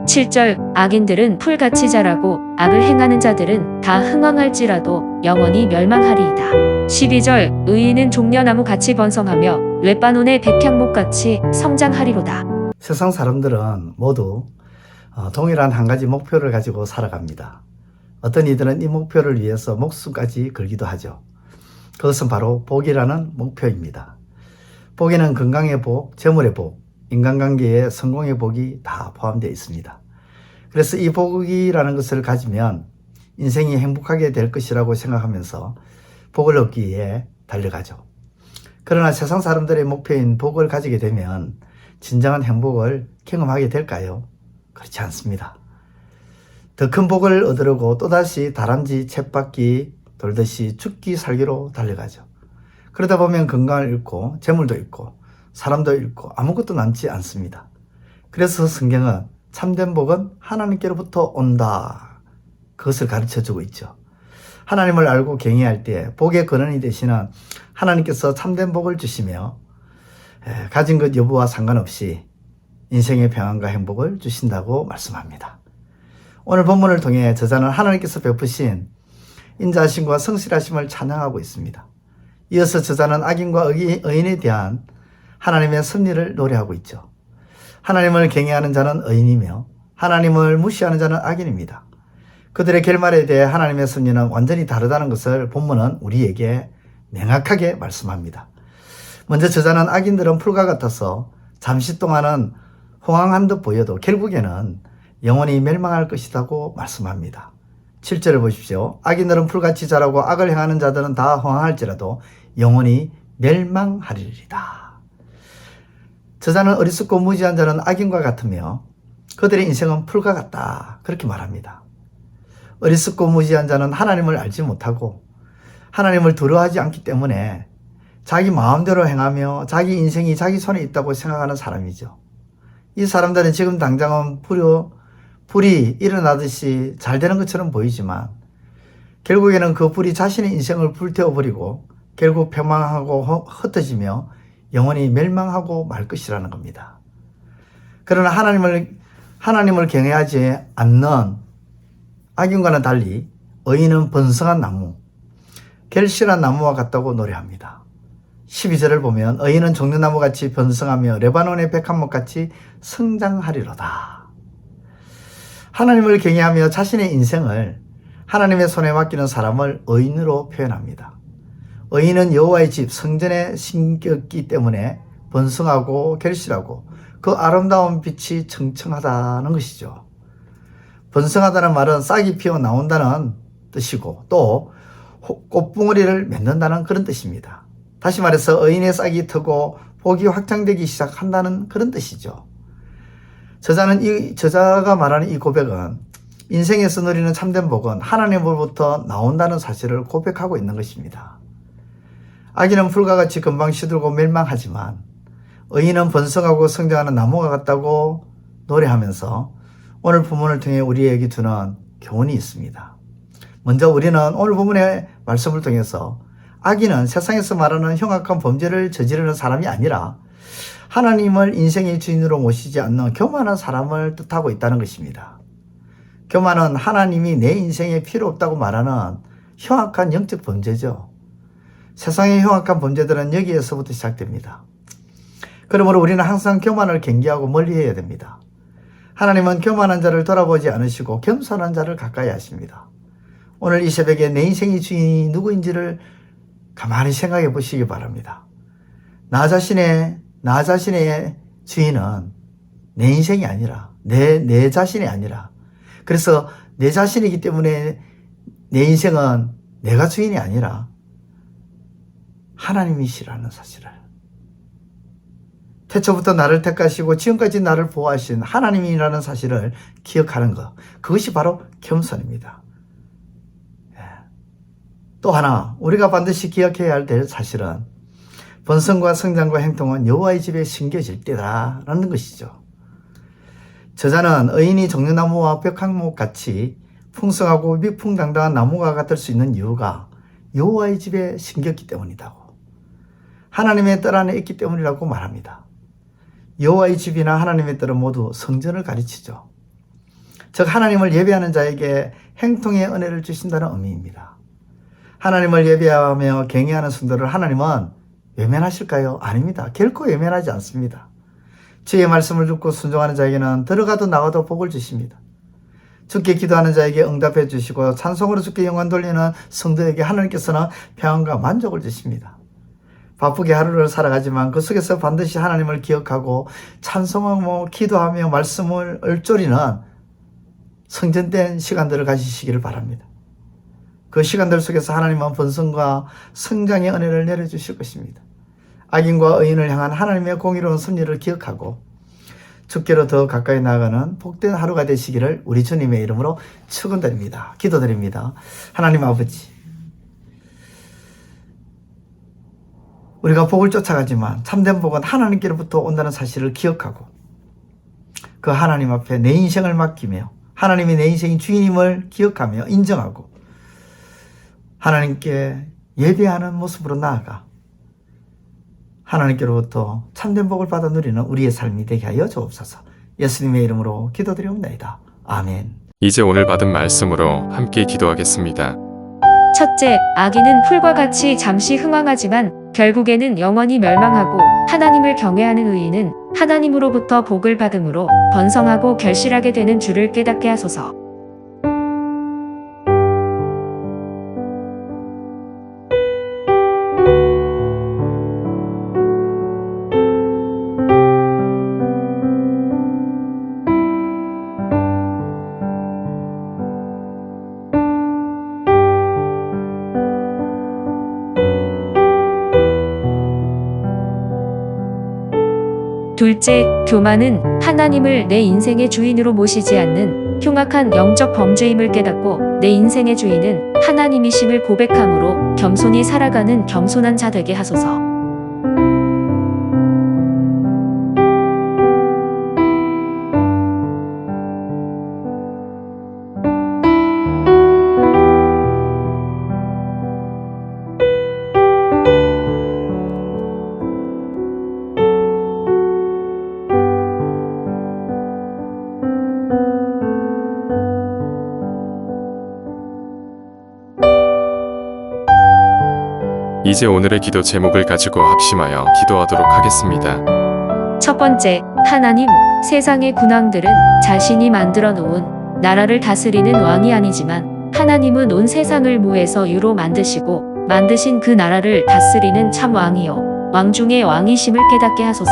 7절 악인들은 풀같이 자라고 악을 행하는 자들은 다 흥황할지라도 영원히 멸망하리이다. 12절 의인은 종려나무 같이 번성하며 렛바논의 백향목 같이 성장하리로다. 세상 사람들은 모두 동일한 한 가지 목표를 가지고 살아갑니다. 어떤 이들은 이 목표를 위해서 목숨까지 걸기도 하죠. 그것은 바로 복이라는 목표입니다. 복에는 건강의 복, 재물의 복, 인간관계의 성공의 복이 다 포함되어 있습니다. 그래서 이 복이라는 것을 가지면 인생이 행복하게 될 것이라고 생각하면서 복을 얻기 위해 달려가죠. 그러나 세상 사람들의 목표인 복을 가지게 되면 진정한 행복을 경험하게 될까요? 그렇지 않습니다. 더 큰 복을 얻으려고 또다시 다람쥐 쳇바퀴 돌듯이 죽기 살기로 달려가죠. 그러다 보면 건강을 잃고 재물도 잃고 사람도 잃고 아무것도 남지 않습니다. 그래서 성경은 참된 복은 하나님께로부터 온다. 그것을 가르쳐주고 있죠. 하나님을 알고 경외할 때 복의 근원이 되시는 하나님께서 참된 복을 주시며 가진 것 여부와 상관없이 인생의 평안과 행복을 주신다고 말씀합니다. 오늘 본문을 통해 저자는 하나님께서 베푸신 인자하심과 성실하심을 찬양하고 있습니다. 이어서 저자는 악인과 의인에 대한 하나님의 섭리를 노래하고 있죠. 하나님을 경외하는 자는 의인이며 하나님을 무시하는 자는 악인입니다. 그들의 결말에 대해 하나님의 섭리는 완전히 다르다는 것을 본문은 우리에게 명확하게 말씀합니다. 먼저 저자는 악인들은 풀과 같아서 잠시 동안은 호황한 듯 보여도 결국에는 영원히 멸망할 것이라고 말씀합니다. 7절을 보십시오. 악인들은 풀같이 자라고 악을 행하는 자들은 다 호황할지라도 영원히 멸망하리리다. 저자는 어리석고 무지한 자는 악인과 같으며 그들의 인생은 풀과 같다. 그렇게 말합니다. 어리석고 무지한 자는 하나님을 알지 못하고 하나님을 두려워하지 않기 때문에 자기 마음대로 행하며 자기 인생이 자기 손에 있다고 생각하는 사람이죠. 이 사람들은 지금 당장은 불이 일어나듯이 잘 되는 것처럼 보이지만 결국에는 그 불이 자신의 인생을 불태워버리고 결국 폐망하고 흩어지며 영원히 멸망하고 말 것이라는 겁니다. 그러나 하나님을 경외하지 않는 악인과는 달리 의인은 번성한 나무, 결실한 나무와 같다고 노래합니다. 12절을 보면 의인은 종려나무같이 번성하며 레바논의 백합목같이 성장하리로다. 하나님을 경외하며 자신의 인생을 하나님의 손에 맡기는 사람을 의인으로 표현합니다. 의인은 여호와의 집 성전에 심겼기 때문에 번성하고 결실하고 그 아름다운 빛이 청청하다는 것이죠. 번성하다는 말은 싹이 피어 나온다는 뜻이고 또 꽃봉오리를 맺는다는 그런 뜻입니다. 다시 말해서 의인의 싹이 트고 복이 확장되기 시작한다는 그런 뜻이죠. 저자가 말하는 이 고백은 인생에서 누리는 참된 복은 하나님으로부터 나온다는 사실을 고백하고 있는 것입니다. 악인은 풀과 같이 금방 시들고 멸망하지만 의인은 번성하고 성장하는 나무가 같다고 노래하면서 오늘 본문을 통해 우리에게 주는 교훈이 있습니다. 먼저 우리는 오늘 본문의 말씀을 통해서 악인은 세상에서 말하는 흉악한 범죄를 저지르는 사람이 아니라 하나님을 인생의 주인으로 모시지 않는 교만한 사람을 뜻하고 있다는 것입니다. 교만은 하나님이 내 인생에 필요 없다고 말하는 흉악한 영적 범죄죠. 세상의 흉악한 범죄들은 여기에서부터 시작됩니다. 그러므로 우리는 항상 교만을 경계하고 멀리해야 됩니다. 하나님은 교만한 자를 돌아보지 않으시고 겸손한 자를 가까이 하십니다. 오늘 이 새벽에 내 인생의 주인이 누구인지를 가만히 생각해 보시기 바랍니다. 나 자신의 주인은 내 인생이 아니라 내 자신이 아니라 그래서 내 자신이기 때문에 내 인생은 내가 주인이 아니라 하나님이시라는 사실을 태초부터 나를 택하시고 지금까지 나를 보호하신 하나님이라는 사실을 기억하는 것 그것이 바로 겸손입니다. 또 하나 우리가 반드시 기억해야 할 사실은 번성과 성장과 행동은 여호와의 집에 심겨질 때다라는 것이죠. 저자는 의인이 종려나무와 벽향목 같이 풍성하고 위풍당당한 나무가 같을 수 있는 이유가 여호와의 집에 심겼기 때문이다고 하나님의 뜰 안에 있기 때문이라고 말합니다. 여호와의 집이나 하나님의 뜰은 모두 성전을 가르치죠. 즉 하나님을 예배하는 자에게 행통의 은혜를 주신다는 의미입니다. 하나님을 예배하며 경외하는 성도를 하나님은 외면하실까요? 아닙니다. 결코 외면하지 않습니다. 주의 말씀을 듣고 순종하는 자에게는 들어가도 나가도 복을 주십니다. 주께 기도하는 자에게 응답해 주시고 찬송으로 주께 영광 돌리는 성도에게 하나님께서는 평안과 만족을 주십니다. 바쁘게 하루를 살아가지만 그 속에서 반드시 하나님을 기억하고 찬송하며 기도하며 말씀을 읊조리는 성전된 시간들을 가지시기를 바랍니다. 그 시간들 속에서 하나님은 번성과 성장의 은혜를 내려주실 것입니다. 악인과 의인을 향한 하나님의 공의로운 섭리를 기억하고 주께로 더 가까이 나아가는 복된 하루가 되시기를 우리 주님의 이름으로 축원드립니다. 기도드립니다. 하나님 아버지, 우리가 복을 쫓아가지만 참된 복은 하나님께로부터 온다는 사실을 기억하고 그 하나님 앞에 내 인생을 맡기며 하나님이 내 인생의 주인임을 기억하며 인정하고 하나님께 예배하는 모습으로 나아가 하나님께로부터 참된 복을 받아 누리는 우리의 삶이 되게 하여 주옵소서. 예수님의 이름으로 기도드리옵나이다. 아멘. 이제 오늘 받은 말씀으로 함께 기도하겠습니다. 첫째, 악인은 풀과 같이 잠시 흥황하지만 결국에는 영원히 멸망하고 하나님을 경외하는 의인은 하나님으로부터 복을 받음으로 번성하고 결실하게 되는 줄을 깨닫게 하소서. 둘째, 교만은 하나님을 내 인생의 주인으로 모시지 않는 흉악한 영적 범죄임을 깨닫고 내 인생의 주인은 하나님이심을 고백함으로 겸손히 살아가는 겸손한 자 되게 하소서. 이제 오늘의 기도 제목을 가지고 합심하여 기도하도록 하겠습니다. 첫 번째, 하나님, 세상의 군왕들은 자신이 만들어 놓은 나라를 다스리는 왕이 아니지만 하나님은 온 세상을 무에서 유로 만드시고 만드신 그 나라를 다스리는 참 왕이요 왕 중의 왕이심을 깨닫게 하소서.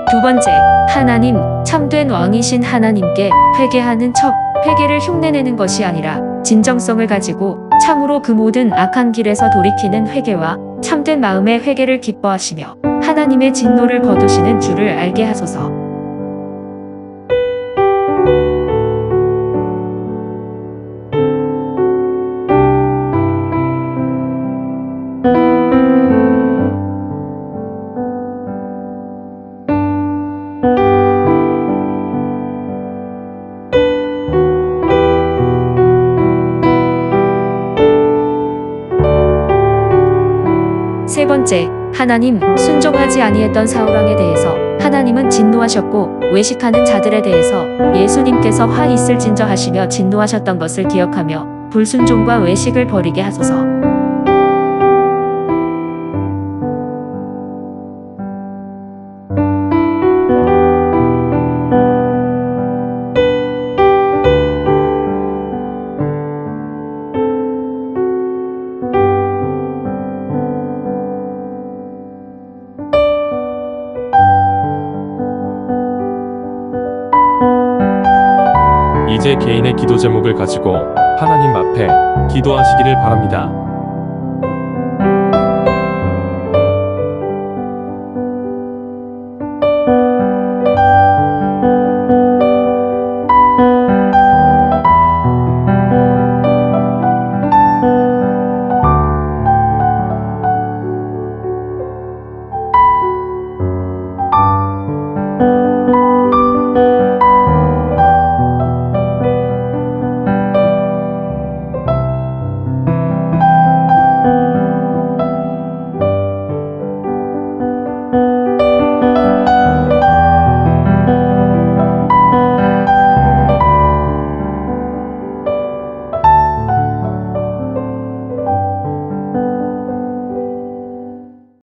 두 번째, 하나님, 참된 왕이신 하나님께 회개하는 척 회개를 흉내내는 것이 아니라 진정성을 가지고 참으로 그 모든 악한 길에서 돌이키는 회개와 참된 마음의 회개를 기뻐하시며 하나님의 진노를 거두시는 줄을 알게 하소서. 세 번째, 하나님, 순종하지 아니했던 사울왕에 대해서 하나님은 진노하셨고 외식하는 자들에 대해서 예수님께서 화 있을진저 하시며 진노하셨던 것을 기억하며 불순종과 외식을 버리게 하소서. 이제 개인의 기도 제목을 가지고 하나님 앞에 기도하시기를 바랍니다.